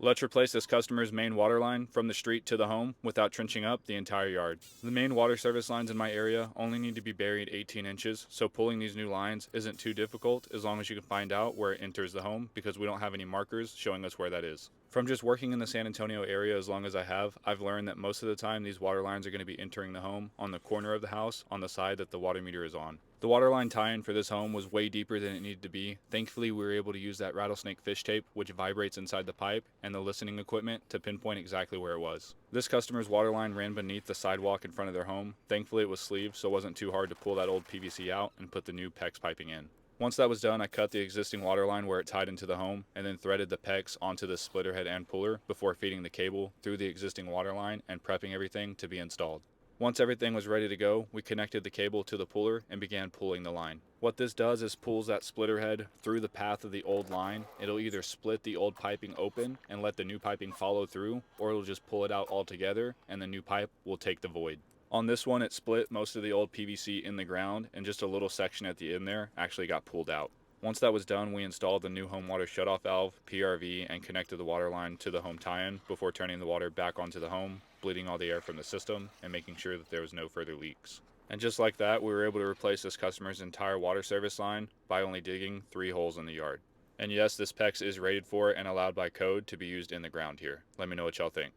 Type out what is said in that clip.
Let's replace this customer's main water line from the street to the home without trenching up the entire yard. The main water service lines in my area only need to be buried 18 inches, so pulling these new lines isn't too difficult as long as you can find out where it enters the home because we don't have any markers showing us where that is. From just working in the San Antonio area as long as I have, I've learned that most of the time these water lines are going to be entering the home on the corner of the house on the side that the water meter is on. The water line tie-in for this home was way deeper than it needed to be. Thankfully, we were able to use that rattlesnake fish tape, which vibrates inside the pipe, and the listening equipment to pinpoint exactly where it was. This customer's water line ran beneath the sidewalk in front of their home. Thankfully, it was sleeved, so it wasn't too hard to pull that old PVC out and put the new PEX piping in. Once that was done, I cut the existing water line where it tied into the home, and then threaded the PEX onto the splitter head and puller before feeding the cable through the existing water line and prepping everything to be installed. Once everything was ready to go, we connected the cable to the puller and began pulling the line. What this does is pulls that splitter head through the path of the old line. It'll either split the old piping open and let the new piping follow through, or it'll just pull it out altogether and the new pipe will take the void. On this one, it split most of the old PVC in the ground, and just a little section at the end there actually got pulled out. Once that was done, we installed the new home water shutoff valve, PRV, and connected the water line to the home tie-in before turning the water back onto the home, bleeding all the air from the system, and making sure that there was no further leaks. And just like that, we were able to replace this customer's entire water service line by only digging 3 holes in the yard. And yes, this PEX is rated for and allowed by code to be used in the ground here. Let me know what y'all think.